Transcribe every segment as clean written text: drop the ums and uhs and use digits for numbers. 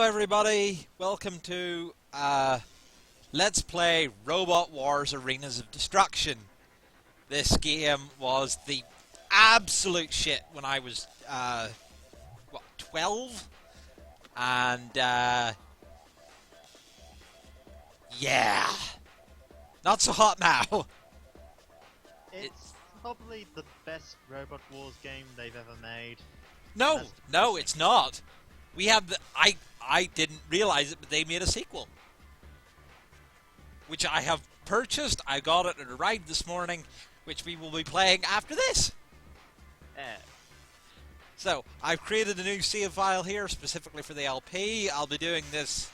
everybody, welcome to Let's Play Robot Wars Arenas of Destruction. This game was the absolute shit when I was, 12? And, yeah. Not so hot now. It's probably the best Robot Wars game they've ever made. No, it's not. We have the... I didn't realize it, but they made a sequel. Which I have purchased. I got it, it arrived this morning, which we will be playing after this. So, I've created a new save file here, specifically for the LP. I'll be doing this...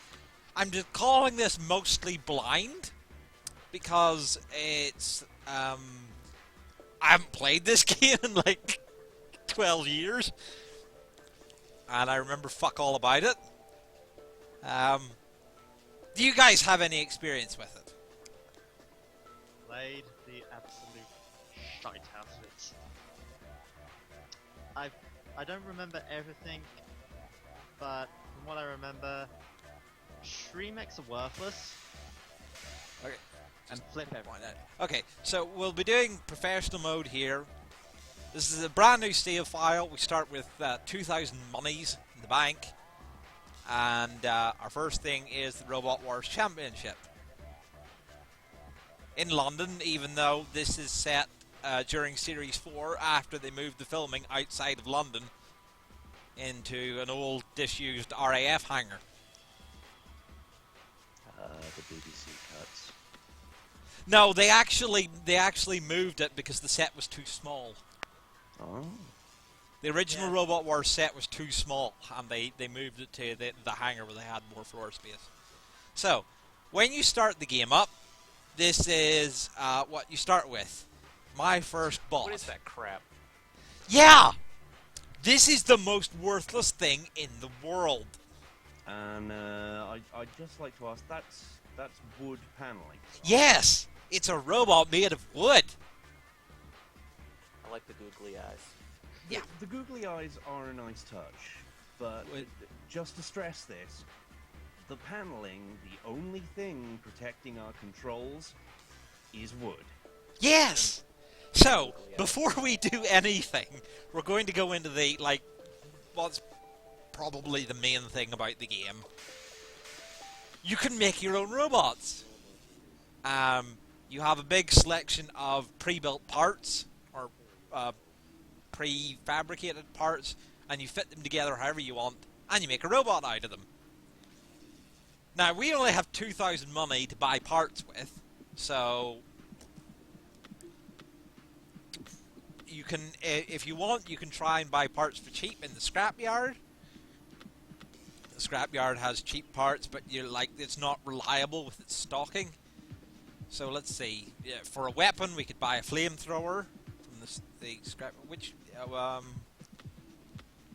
I'm just calling this mostly blind, because it's... I haven't played this game in like 12 years. And I remember fuck all about it. Do you guys have any experience with it? Played the absolute shite out of it. I don't remember everything, but from what I remember, Shreemeks are worthless. Okay. And flip everyone. Okay, so we'll be doing professional mode here. This is a brand new save file. We start with 2,000 monies in the bank. And our first thing is the Robot Wars Championship. In London, even though this is set during Series 4 after they moved the filming outside of London into an old disused RAF hangar. The BBC cuts. No, they actually moved it because the set was too small. Oh. The original Robot Wars set was too small, and they moved it to the hangar where they had more floor space. So, when you start the game up, this is what you start with. My first bot. What is that crap? Yeah! This is the most worthless thing in the world. And I'd just like to ask, that's wood paneling. Yes! It's a robot made of wood. I like the googly eyes. Yeah. The googly eyes are a nice touch, but just to stress this, the paneling, the only thing protecting our controls, is wood. Yes! So, before we do anything, we're going to go into the, what's probably the main thing about the game. You can make your own robots. You have a big selection of pre-built parts, or prefabricated parts, and you fit them together however you want, and you make a robot out of them. Now, we only have 2,000 money to buy parts with, so you can, if you want, you can try and buy parts for cheap in the scrapyard. The scrapyard has cheap parts, but it's not reliable with its stocking. So let's see. Yeah, for a weapon, we could buy a flamethrower from the scrap. Which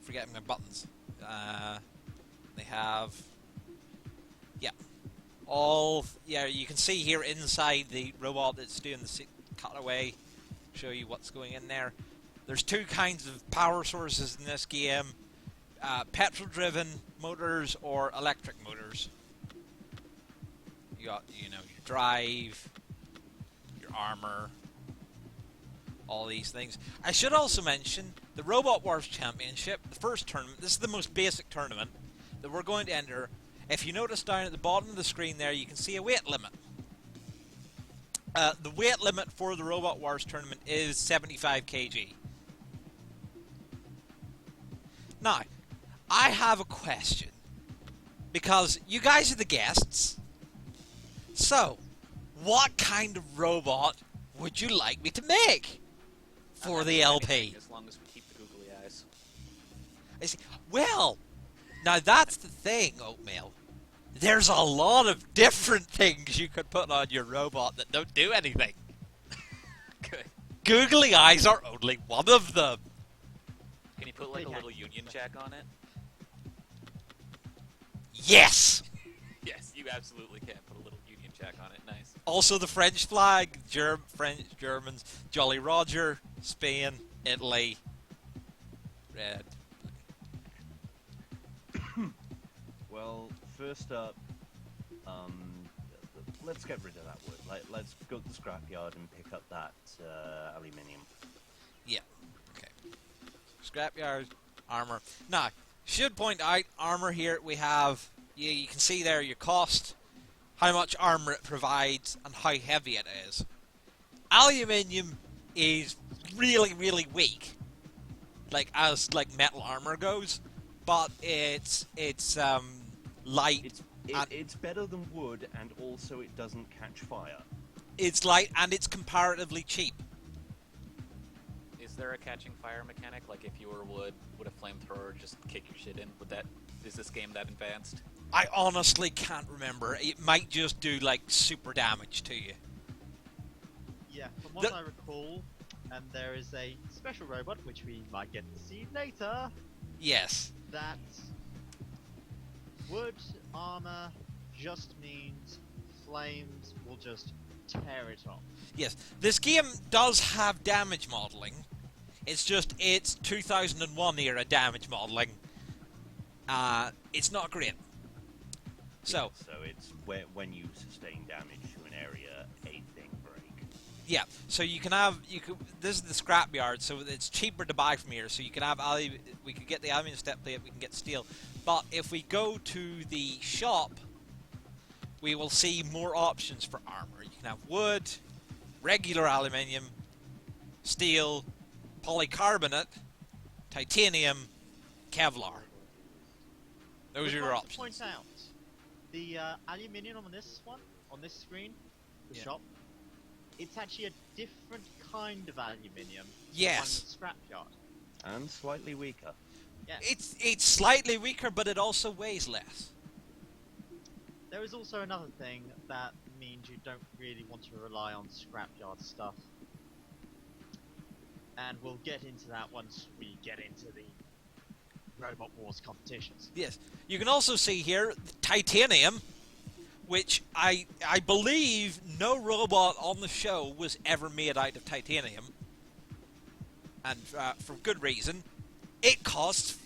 forgetting my buttons. They have. Yeah. You can see here inside the robot that's doing the cutaway. Show you what's going in there. There's two kinds of power sources in this game: petrol-driven motors or electric motors. You got, your drive, your armor, all these things. I should also mention the Robot Wars Championship, the first tournament. This is the most basic tournament that we're going to enter. If you notice down at the bottom of the screen there, you can see a weight limit. The weight limit for the Robot Wars tournament is 75 kg. Now, I have a question, because you guys are the guests. So, what kind of robot would you like me to make for the LP? As long as we keep the googly eyes. I see. Well, now that's the thing, Oatmeal. There's a lot of different things you could put on your robot that don't do anything. Good. Googly eyes are only one of them. Can you put like a little Union Jack on it? Yes! Yes, you absolutely can put a little Union Jack on it. Nice. Also the French flag, French, Germans, Jolly Roger, Spain, Italy, red. Well, first up, let's get rid of that wood. Let's go to the scrapyard and pick up that aluminium. Yeah. Okay. Scrapyard, armor. Now, should point out, armor here we have, you can see there your cost, how much armor it provides, and how heavy it is. Aluminium is really, really weak, like as metal armor goes, but it's light. It's better than wood, and also it doesn't catch fire. It's light and it's comparatively cheap. Is there a catching fire mechanic? Like if you were wood, would a flamethrower just kick your shit in? Is this game that advanced? I honestly can't remember. It might just do like super damage to you. Yeah, from what I recall, and there is a special robot which we might get to see later. Yes. That wood armor just means flames will just tear it off. Yes. This game does have damage modeling. It's just it's 2001 era damage modeling. It's not great. So it's when you sustain damage to an area, a thing break. yeah, so this is the scrapyard, so it's cheaper to buy from here. So you can have we could get the aluminium step plate, we can get steel. But if we go to the shop, we will see more options for armor. You can have wood, regular aluminium, steel, polycarbonate, titanium, Kevlar. Those are your options. To point out, the aluminium on this screen, the shop, it's actually a different kind of aluminium. Yes. From the scrapyard. And slightly weaker. Yes. It's slightly weaker, but it also weighs less. There is also another thing that means you don't really want to rely on scrapyard stuff. And we'll get into that once we get into the Robot Wars competitions. Yes. You can also see here titanium, which I believe no robot on the show was ever made out of titanium. And for good reason. It costs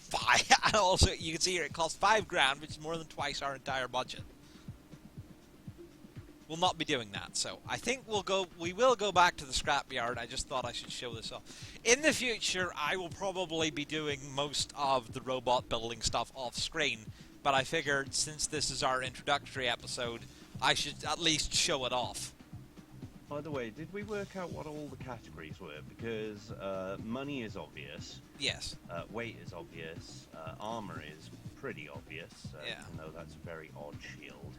and also you can see here it costs $5,000, which is more than twice our entire budget. We'll not be doing that, so I think we will go back to the scrapyard. I just thought I should show this off. In the future, I will probably be doing most of the robot building stuff off screen, but I figured since this is our introductory episode, I should at least show it off. By the way, did we work out what all the categories were? Because money is obvious. Yes. Weight is obvious. Armor is pretty obvious, yeah. Even though that's a very odd shield.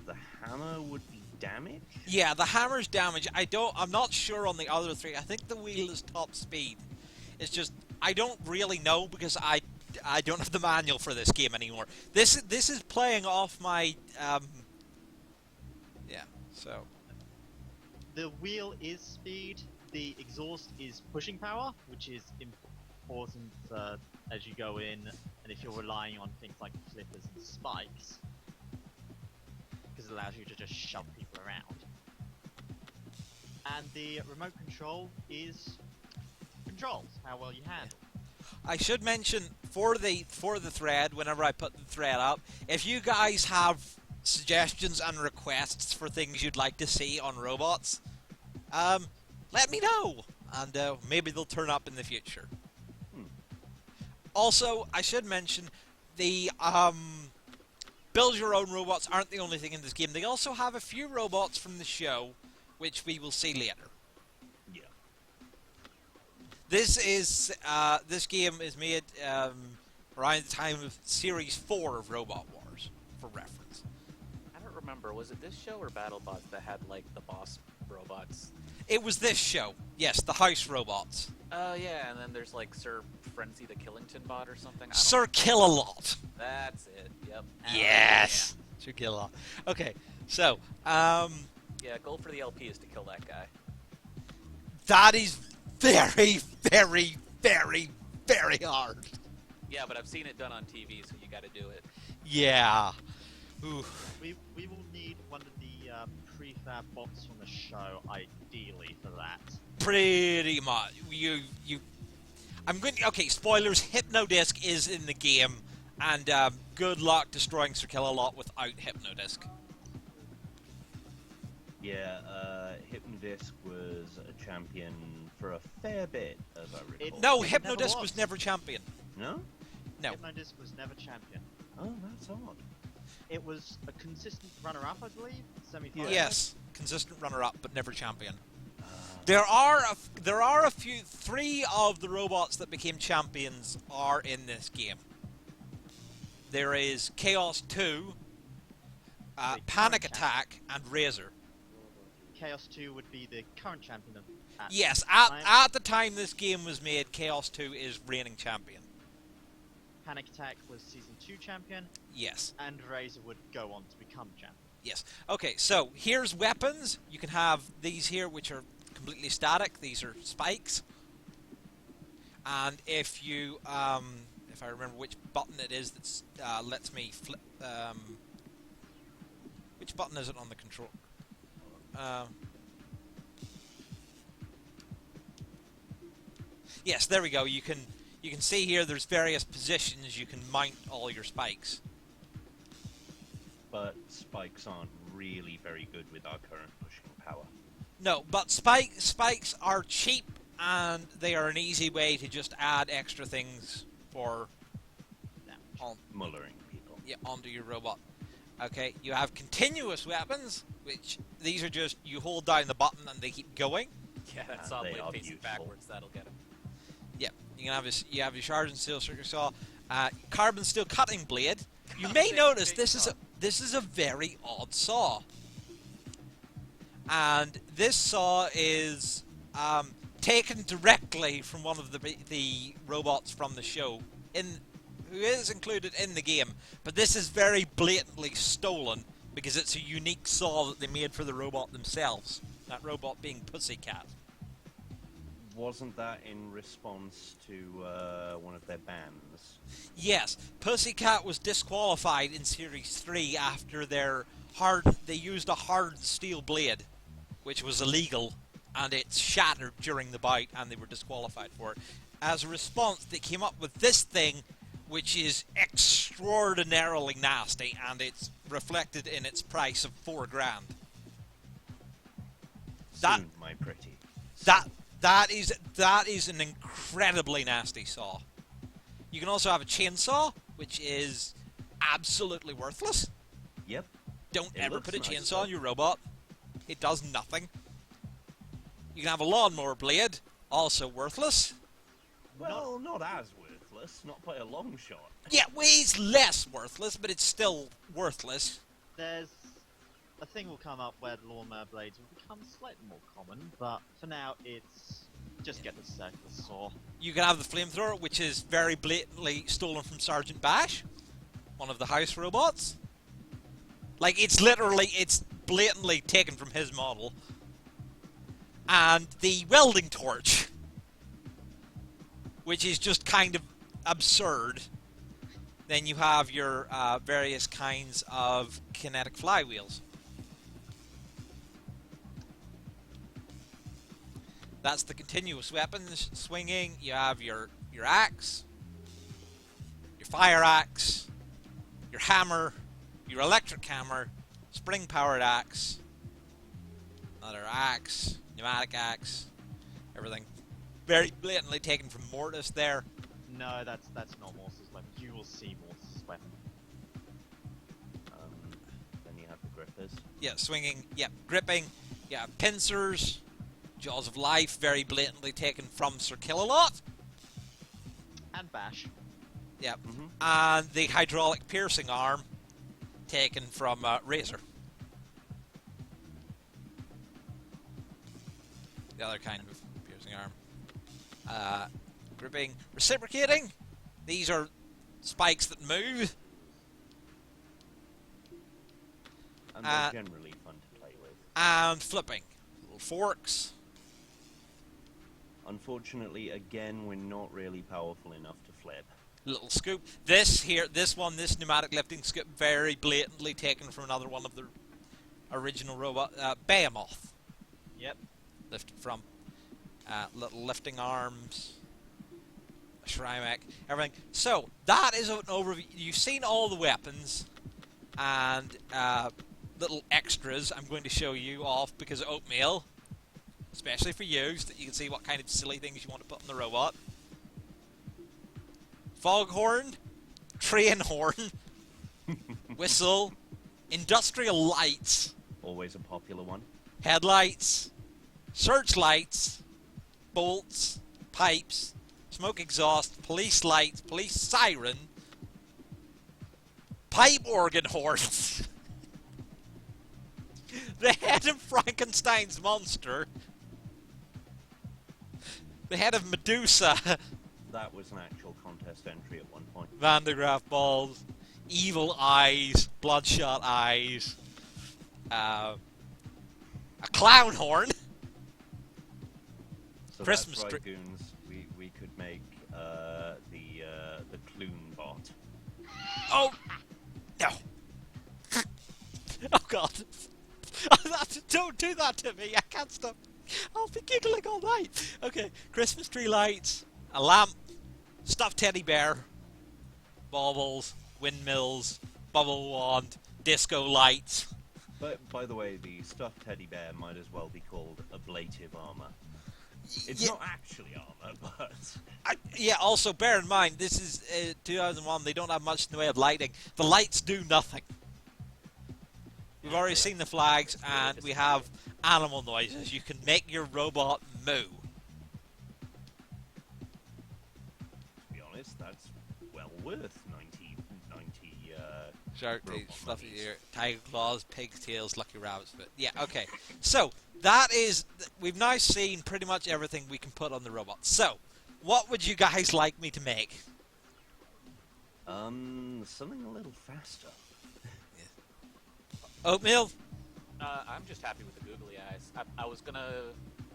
The hammer would be damage? Yeah, the hammer's damage. I'm not sure on the other three. I think the wheel is top speed. It's just I don't really know because I don't have the manual for this game anymore. This is playing off my yeah. So the wheel is speed. The exhaust is pushing power, which is important as you go in, and if you're relying on things like flippers and spikes. Because it allows you to just shove people around. And the remote control is controls, how well you handle. I should mention for the thread, whenever I put the thread up, if you guys have suggestions and requests for things you'd like to see on robots, let me know, and maybe they'll turn up in the future. Also, I should mention the build your own robots aren't the only thing in this game. They also have a few robots from the show, which we will see later. Yeah. This game is made around the time of Series 4 of Robot Wars, for reference. I don't remember. Was it this show or BattleBots that had like the boss robots? It was this show. Yes, the house robots. Oh yeah, and then there's like Sir Frenzy the Killington bot or something. Sir Kill-A-Lot. That's it. Yep. Yes. Sir Kill-A-Lot. Okay, so yeah, goal for the LP is to kill that guy. that is very, very, very, very hard. Yeah, but I've seen it done on TV, so you got to do it. Yeah. Ooh. We will need one of the prefab bots from the show, ideally, for that. Pretty much. Okay, spoilers. Hypnodisc is in the game, and good luck destroying Sir Killalot without Hypnodisc. Yeah, Hypnodisc was a champion for a fair bit, as I recall. No, It never Hypnodisc was. was never champion. No? No. Hypnodisc was never champion. Oh, that's odd. It was a consistent runner-up, I believe. Semi-final. Yes, consistent runner-up, but never champion. There are a few. 3 of the robots that became champions are in this game. There is Chaos 2, Panic current Attack, and Razor. Chaos 2 would be the current champion of. Yes, the time. at the time this game was made, Chaos 2 is reigning champion. Panic Attack was Season 2 champion, Yes, and Razor would go on to become champion. yes. Okay, so here's weapons. You can have these here, which are completely static. These are spikes. And if you, if I remember which button it is that lets me flip, which button is it on the control? Yes, there we go. You can see here. There's various positions you can mount all your spikes. But spikes aren't really very good with our current pushing power. No, but spikes are cheap, and they are an easy way to just add extra things for Mullering people. yeah, onto your robot. Okay, you have continuous weapons, which these are just you hold down the button and they keep going. Yeah, that They saw blade are facing useful. backwards, that'll get him. Yeah, you can have you have your charging steel circular saw, carbon steel cutting blade. You may notice this is a very odd saw, and this saw is taken directly from one of the robots from the show, who is included in the game. But this is very blatantly stolen because it's a unique saw that they made for the robot themselves. That robot being Pussycat. Wasn't that in response to one of their bans? Yes, Pussycat was disqualified in Series 3 after they used a hard steel blade, which was illegal, and it shattered during the bout, and they were disqualified for it. As a response, they came up with this thing, which is extraordinarily nasty, and it's reflected in its price of $4,000. That- Soon, my pretty. That is an incredibly nasty saw. You can also have a chainsaw, which is absolutely worthless. Yep. Don't It ever looks put a nice, chainsaw though. on your robot. It does nothing. You can have a lawnmower blade, also worthless. Well, not as worthless, not by a long shot. Yeah, it's less worthless, but it's still worthless. There's a thing will come up where lawnmower blades will become slightly more common, but for now it's just get the circular saw. You can have the flamethrower, which is very blatantly stolen from Sergeant Bash, one of the house robots. Like, it's blatantly taken from his model. And the welding torch, which is just kind of absurd. Then you have your various kinds of kinetic flywheels. That's the continuous weapons swinging. You have your axe, your fire axe, your hammer, your electric hammer, spring-powered axe, another axe, pneumatic axe, everything. Very blatantly taken from Mortis there. No, that's not Morse's weapon. You will see Morse's weapon. Then you have the grippers. Yeah, swinging. Yeah, gripping. Yeah, pincers. Jaws of Life, very blatantly taken from Sir Killalot. And Bash. Yeah. Mm-hmm. And the hydraulic piercing arm, taken from Razor. The other kind of piercing arm. Gripping. Reciprocating. These are spikes that move. And they're generally fun to play with. And flipping. Little forks. Unfortunately, again, we're not really powerful enough to flip. Little scoop. This pneumatic lifting scoop, very blatantly taken from another one of the original robot, Behemoth. Yep. Lifted from. Little lifting arms. Shrymec, everything. So, that is an overview. You've seen all the weapons and little extras I'm going to show you off because Oatmeal, especially for you, so that you can see what kind of silly things you want to put on the robot. Foghorn, train horn, whistle, industrial lights, Always a popular one. headlights, searchlights, bolts, pipes, smoke exhaust, police lights, police siren, pipe organ horns, the head of Frankenstein's monster, the head of Medusa, That was an actual contest entry at one point. Van de Graaff balls, evil eyes, bloodshot eyes, a clown horn. So Christmas that's right, tree. goons. We could make the Clune bot. Oh no! Oh god! Don't do that to me! I can't stop. I'll be giggling all night. Okay, Christmas tree lights, a lamp, stuffed teddy bear, baubles, windmills, bubble wand, disco lights. But by the way, the stuffed teddy bear might as well be called ablative armor. It's Yeah. not actually armor, but Yeah, also bear in mind, this is 2001, they don't have much in the way of lighting. The lights do nothing. We've already seen the flags, and we have animal noises. You can make your robot moo. to be honest, that's well worth 90 Shark robot teeth, fluffy monies. ear, tiger claws, pig's tails, lucky rabbit's foot. Yeah, okay. So, that is... We've now seen pretty much everything we can put on the robot. So, what would you guys like me to make? Something a little faster. Oatmeal? I'm just happy with the googly eyes. I was gonna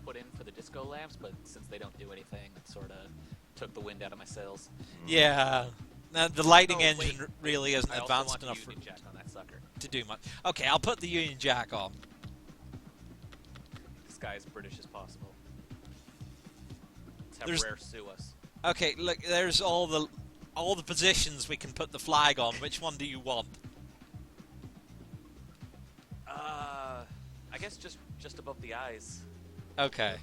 put in for the disco lamps, but since they don't do anything, it sort of took the wind out of my sails. Yeah. Now, the lighting Oh, wait, engine really isn't I also advanced want enough for, Union Jack on that sucker. to do much. Okay, I'll put the Union Jack on. This guy as British as possible. Let's have There's- Rare sue us. Okay, look, there's all the positions we can put the flag on. Which one do you want? I guess just above the eyes. Okay.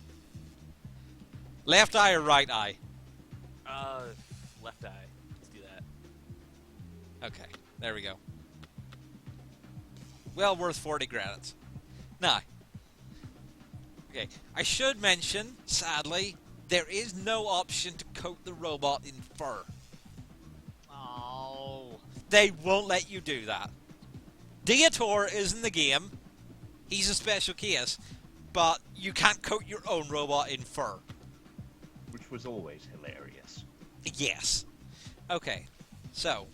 Left eye or right eye? Left eye. Let's do that. Okay, there we go. Well worth 40 credits. Now, okay, I should mention, sadly, there is no option to coat the robot in fur. Oh. They won't let you do that. Dietor is in the game. He's a special case, but you can't coat your own robot in fur. Which was always hilarious. Yes. Okay, so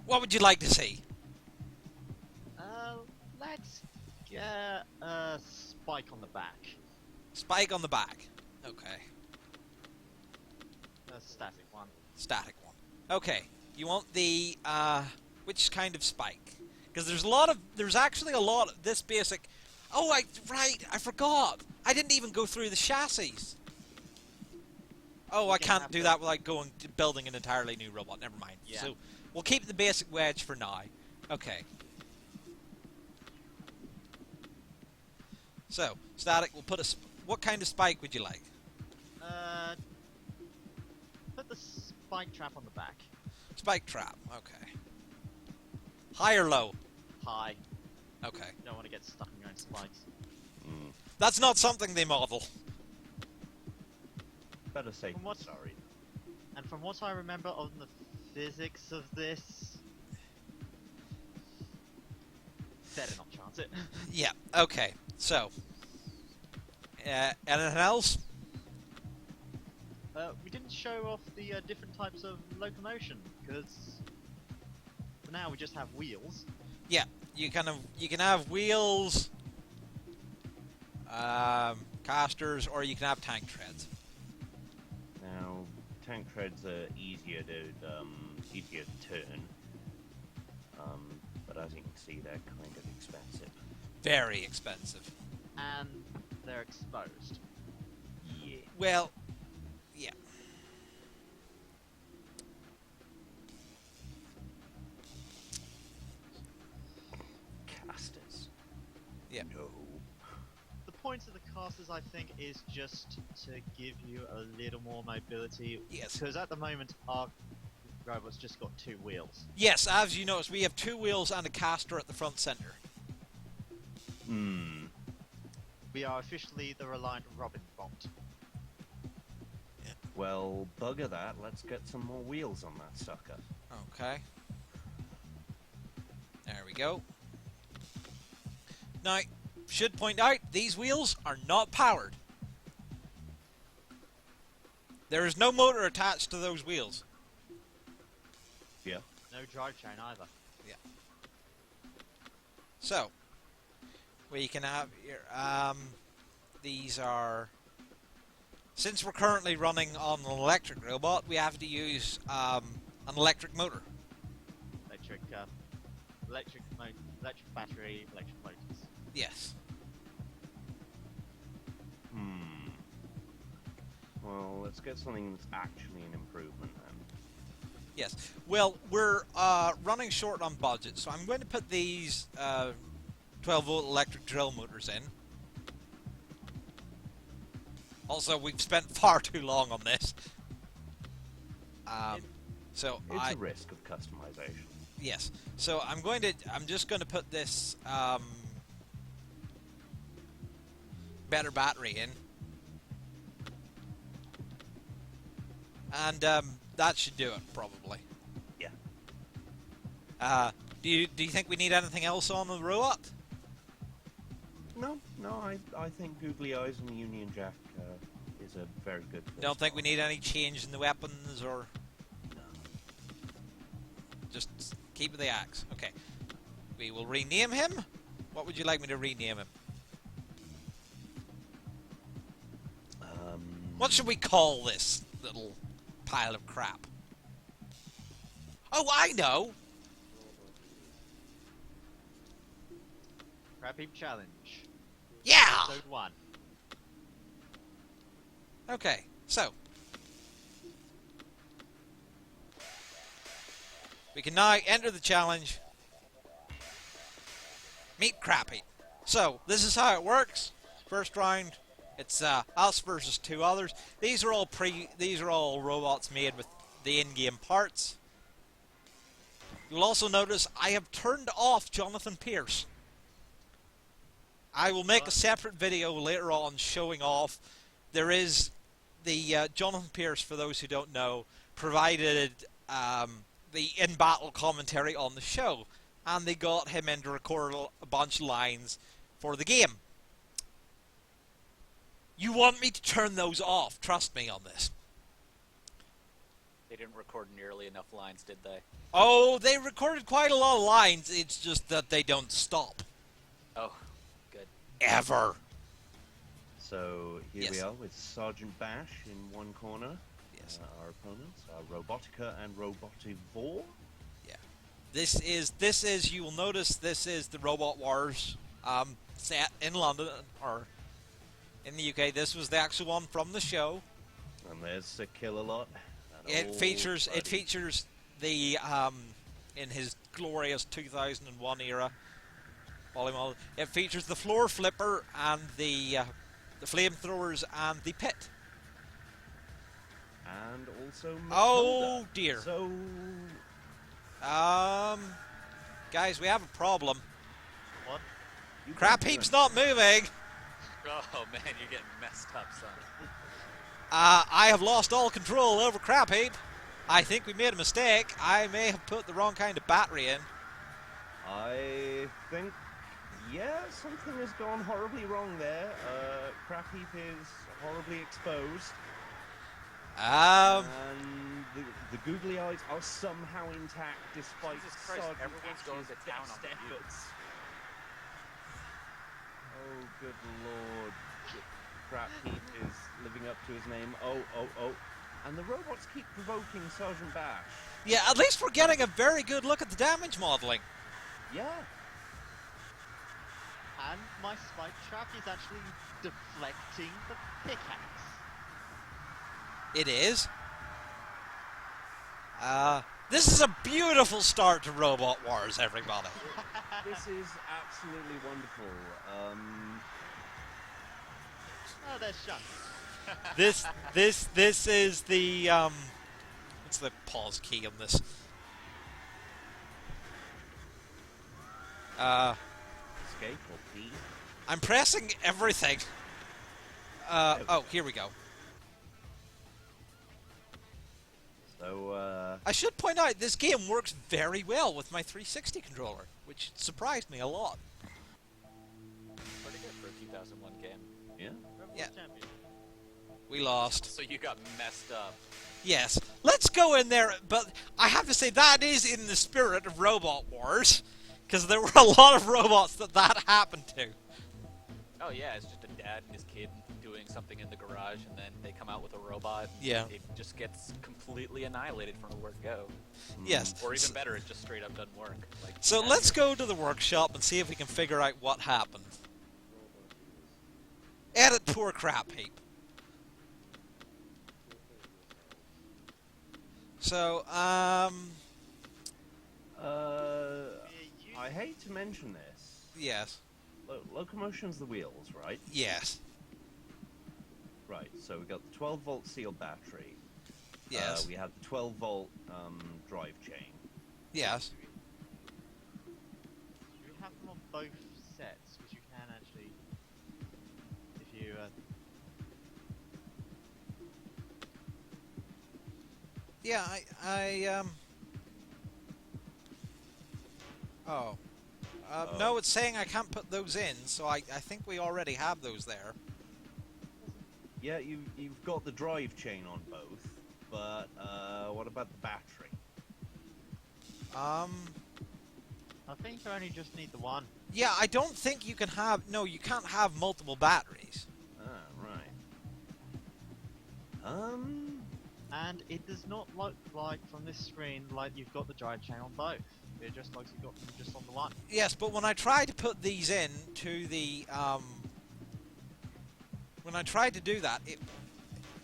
what would you like to see? Let's get a spike on the back. Spike on the back. Okay. A static one. Static one. Okay. You want the, which kind of spike? Because there's actually a lot of this basic... Oh, I forgot! I didn't even go through the chassis! Oh, I can't do that without building an entirely new robot. Never mind. Yeah. So, we'll keep the basic wedge for now. Okay. So, static, we'll put what kind of spike would you like? Put the spike trap on the back. Spike trap, okay. High or low? High. Okay. You don't want to get stuck in your own spikes. That's not something they model. Better safe From what- than sorry. And from what I remember on the physics of this, better not chance it. Yeah, okay. So, anything else? We didn't show off the different types of locomotion, because for now we just have wheels. Yeah, you can have wheels, casters, or you can have tank treads. Now, tank treads are easier to turn, but as you can see, they're kind of expensive. Very expensive. And they're exposed. Yeah. Well, yeah. Casters. Yeah. No. The point of the casters, I think, is just to give you a little more mobility. Yes. Because at the moment, our robot's just got 2 wheels. Yes, as you notice, we have 2 wheels and a caster at the front center. Hmm. We are officially the Reliant Robin bot. Well, bugger that. Let's get some more wheels on that sucker. Okay. There we go. Now, should point out, these wheels are not powered. There is no motor attached to those wheels. Yeah. No drivetrain either. Yeah. So, we can have here, these are... Since we're currently running on an electric robot, we have to use an electric motor. Electric battery, electric motors. Yes. Well, let's get something that's actually an improvement then. Yes. Well, we're running short on budget, so I'm going to put these 12-volt electric drill motors in. Also, we've spent far too long on this. So It's a risk of customization. Yes. So I'm just going to put this better battery in. And that should do it, probably. Yeah. Do you think we need anything else on the robot? No, I think Googly Eyes and the Union Jack is a very good fit. Don't think we need any change in the weapons, or No. just keep the axe. Okay. We will rename him. What would you like me to rename him? What should we call this little pile of crap? Oh, I know! Crab Heap Challenge. Yeah! Episode 1. Okay, so we can now enter the challenge. Meet Crappy. So, this is how it works. First round, it's us versus 2 others. These are all robots made with the in-game parts. You'll also notice I have turned off Jonathan Pierce. I will make a separate video later on showing off. There is the Jonathan Pierce, for those who don't know, provided the in-battle commentary on the show, and they got him in to record a bunch of lines for the game. You want me to turn those off? Trust me on this. They didn't record nearly enough lines, did they? Oh, they recorded quite a lot of lines. It's just that they don't stop. Oh, good. Ever. So here Yes. we are with Sergeant Bash in one corner. Yes. Our opponents are Robotica and Robotivore. Yeah. This is you will notice this is the Robot Wars set in London or in the UK. This was the actual one from the show. And there's a Kill-A-Lot. It features the in his glorious 2001 era Polymodel. It features the floor flipper and the flamethrowers and the pit. And also Matilda. Oh dear. So Guys, we have a problem. What? you Crap can do heap's it. not moving. Oh man, you're getting messed up, son. I have lost all control over Crap Heap. I think we made a mistake. I may have put the wrong kind of battery in. I think, yeah, something has gone horribly wrong there. Crap Heap is horribly exposed. And the googly eyes are somehow intact despite Jesus Christ, Sergeant everyone's going Ash's to town best on you. efforts. Oh, good lord. Crap Heap is living up to his name. Oh. And the robots keep provoking Sergeant Bash. Yeah, at least we're getting a very good look at the damage modeling. Yeah. And my spike trap is actually deflecting the pickaxe. It is. This is a beautiful start to Robot Wars, everybody. This is absolutely wonderful. Oh, there's Shun. This is the what's the pause key on this? Escape or P? I'm pressing everything. Oh, here we go. So, I should point out this game works very well with my 360 controller, which surprised me a lot. Pretty good for a 2001 game. yeah. Yeah. Champion. We lost. So you got messed up. Yes. Let's go in there, but I have to say that is in the spirit of Robot Wars, because there were a lot of robots that happened to. Oh yeah, it's just a dad and his kid doing something in the garage, and then they come out with a robot. And Yeah. it just gets completely annihilated from the word go. Yes. Or even better, it just straight up doesn't work. Like, So let's go to the workshop and see if we can figure out what happened. Edit poor crap heap. So, I hate to mention this. yes. Locomotion's the wheels, right? Yes. Right, so we got the 12-volt sealed battery. Yes. We have the 12-volt drive chain. Yes. You have them on both sets, which you can actually, if you. Yeah, Oh. No, it's saying I can't put those in, so I think we already have those there. Yeah, you've got the drive chain on both, but what about the battery? I think you only just need the one. Yeah, I don't think you can have... No, you can't have multiple batteries. Ah, right. And it does not look like from this screen like you've got the drive chain on both. It just looks like you've got them just on the one. Yes, but when I tried to put these in to the... When I tried to do that,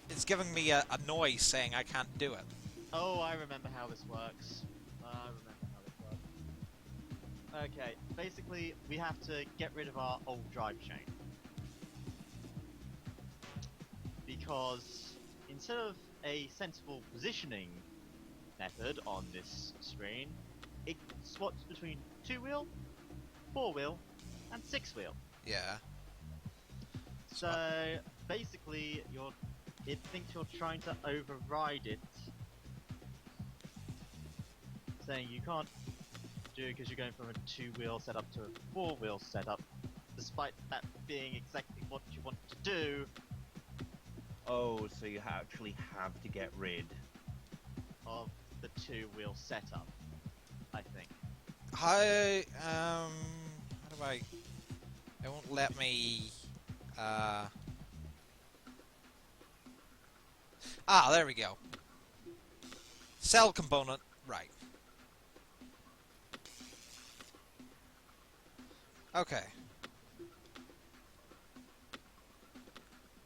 it's giving me a noise saying I can't do it. Oh, I remember how this works. Okay, basically we have to get rid of our old drive chain. Because instead of a sensible positioning method on this screen, it swaps between 2-wheel, 4-wheel, and 6-wheel. Yeah. So basically, it thinks you're trying to override it, saying you can't do it because you're going from a 2-wheel setup to a 4-wheel setup, despite that being exactly what you want to do. Oh, so you actually have to get rid Of the 2-wheel setup, I think. How do I... It won't let me... there we go. Cell component, right. Okay.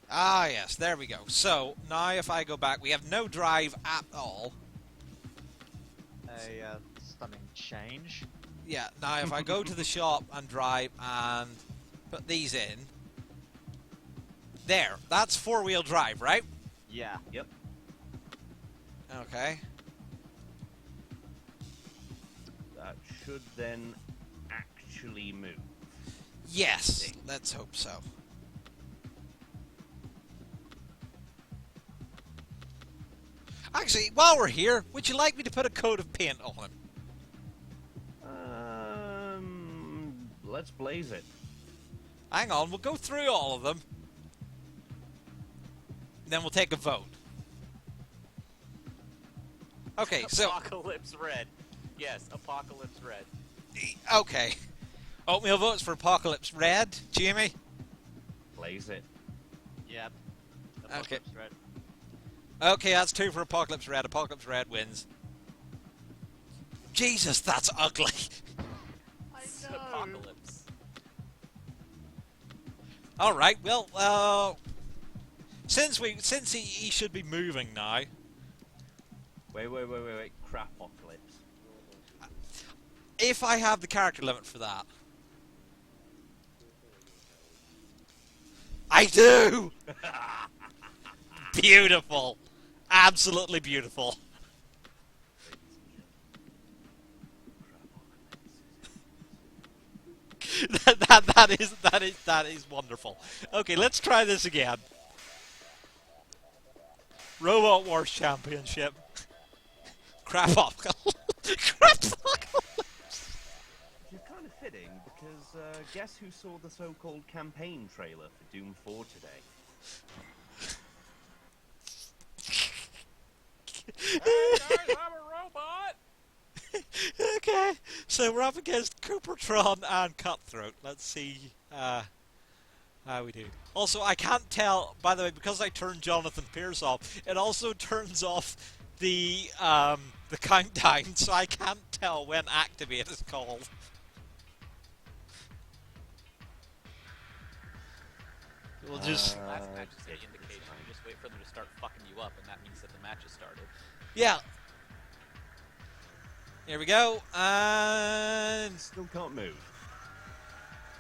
Yes, there we go. So, now if I go back, we have no drive at all. A stunning change. Yeah, now if I go to the shop and drive and put these in... There, that's 4-wheel drive, right? Yeah. Yep. Okay. That should then actually move. Yes, let's hope so. Actually, while we're here, would you like me to put a coat of paint on him? Let's blaze it. Hang on, we'll go through all of them. Then we'll take a vote. Okay, so... Apocalypse Red. Yes, Apocalypse Red. Okay. Oatmeal votes for Apocalypse Red. Jamie? Blaze it. Yep. Okay. Apocalypse Red. Okay, that's 2 for Apocalypse Red. Apocalypse Red wins. Jesus, that's ugly. I Apocalypse. Alright, well, Since he should be moving now. Wait. Crapocalypse. If I have the character limit for that. I do! Beautiful. Absolutely beautiful. that is wonderful. Okay, let's try this again. Robot Wars Championship. Crapocalypse. Crapocalypse. Which is kind of fitting, because guess who saw the so-called campaign trailer for Doom 4 today? Hey guys, I'm a robot! Okay, so we're up against Coopertron and Cutthroat. Let's see how we do. Also, I can't tell, by the way, because I turned Jonathan Pierce off, it also turns off the countdown, so I can't tell when Activate is called. We'll just... Last match is the indication. You just wait for them to start fucking you up, and that means that the match has started. Yeah. Here we go, and... Still can't move.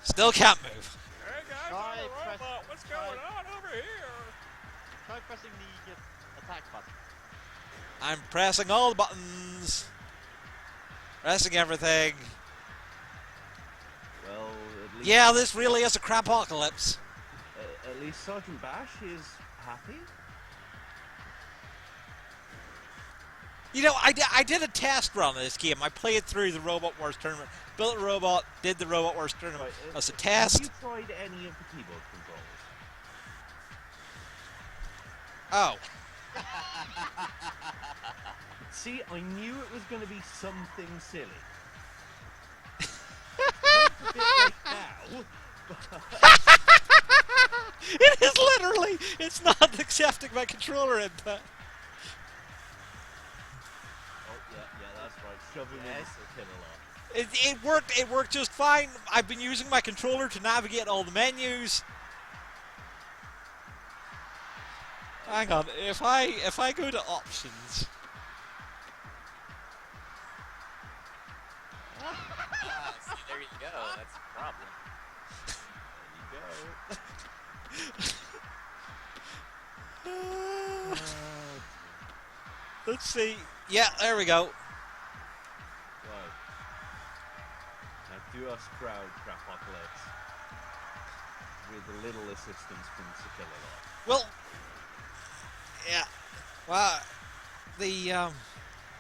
Still can't move. Hey guys, Try I'm a press- robot! What's try- going on over here? Try pressing the attack button. I'm pressing all the buttons. Pressing everything. Well, at least... Yeah, this really is a crapocalypse. At least Sergeant Bash is happy? You know, I did a test run of this game. I played through the Robot Wars tournament, built a robot, did the Robot Wars tournament as a test. Have you tried any of the keyboard controls? Oh. See, I knew it was going to be something silly. It's a bit late now. It is literally, it's not accepting my controller input. Oh, yeah, that's right. Shoving in the killer lot. It worked just fine. I've been using my controller to navigate all the menus. Hang on, if I go to options. See, there you go. That's the problem. Let's see. Yeah, there we go. Right. Now do us proud, Crapocalypse. With a little assistance from Sakilla. Well, yeah. Well, the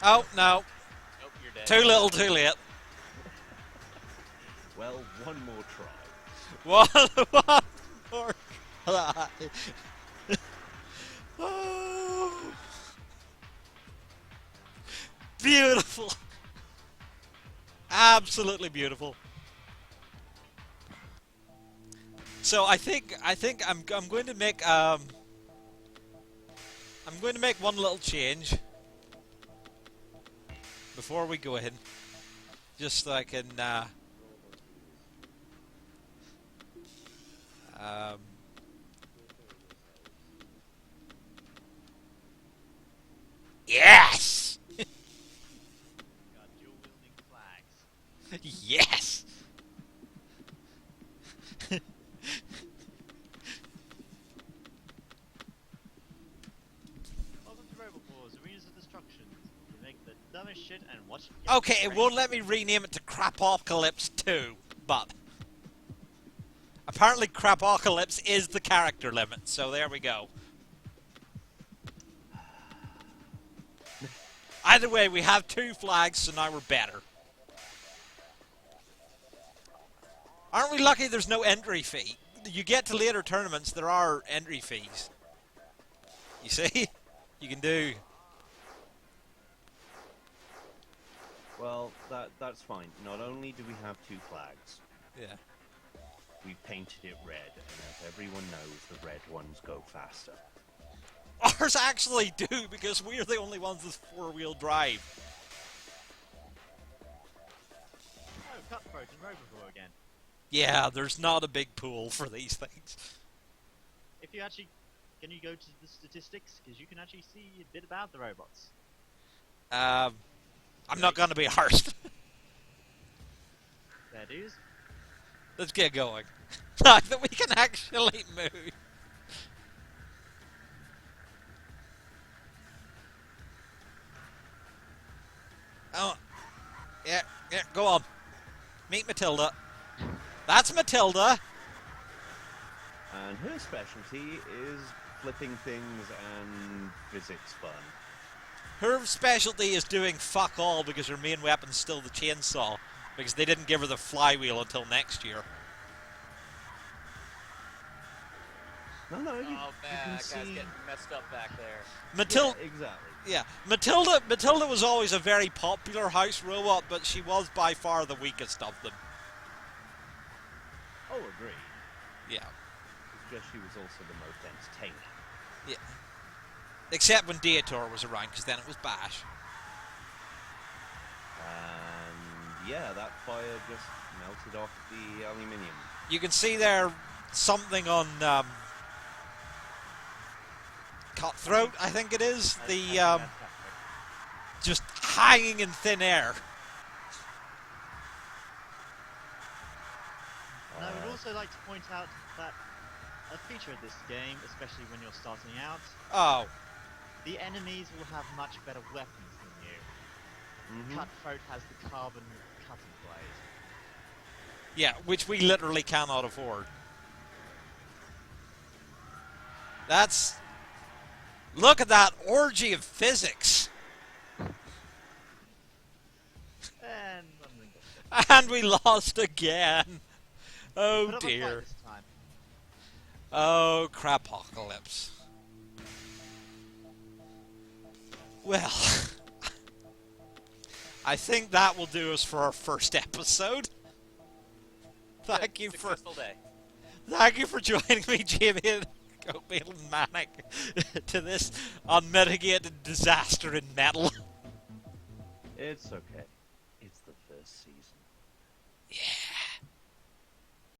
oh no, Nope, you're dead. too little, too late. Well, one more try. One more try. Oh, beautiful. Absolutely beautiful. So I think I'm going to make one little change before we go in, just so I can yes. Got dual wielding flags. Yes! Welcome to Robot Wars, Arenas of Destruction. You make the dumbest shit and watch it. Okay, it won't let me rename it to Crapocalypse 2, but apparently Crapocalypse is the character limit, so there we go. Either way, we have 2 flags, so now we're better. Aren't we lucky there's no entry fee? You get to later tournaments, there are entry fees. You see? You can do... Well, that's fine. Not only do we have 2 flags, Yeah. we painted it red, and as everyone knows, the red ones go faster. Ours actually do, because we're the only ones with 4-wheel drive. Oh, Cutthroat and Robot again. Yeah, there's not a big pool for these things. If you actually can you go to the statistics? Because you can actually see a bit about the robots. I'm not going to be arsed. There it is. Let's get going. Like that we can actually move. Oh, yeah, go on. Meet Matilda. That's Matilda. And her specialty is flipping things and physics fun. Her specialty is doing fuck all because her main weapon's still the chainsaw. Because they didn't give her the flywheel until next year. No, you Oh man, can that guy's see... getting messed up back there. Matilda. Yeah, exactly. Yeah, Matilda was always a very popular house robot, but she was by far the weakest of them. Oh, agreed. Yeah. It's just she was also the most entertaining. Yeah. Except when Deitor was around, because then it was Bash. And yeah, that fire just melted off the aluminium. You can see there something on Cutthroat, I think it is. Just hanging in thin air. And I would also like to point out that a feature of this game, especially when you're starting out, Oh. the enemies will have much better weapons than you. Mm-hmm. Cutthroat has the carbon cutting blade. Yeah, which we literally cannot afford. That's... Look at that orgy of physics. And And we lost again. put Oh up a fight dear. this time. Oh, Crapocalypse. Well, I think that will do us for our first episode. Thank you for joining me, Jamie and Oatmeal and Manic, to this unmitigated disaster in metal. It's okay. It's the first season.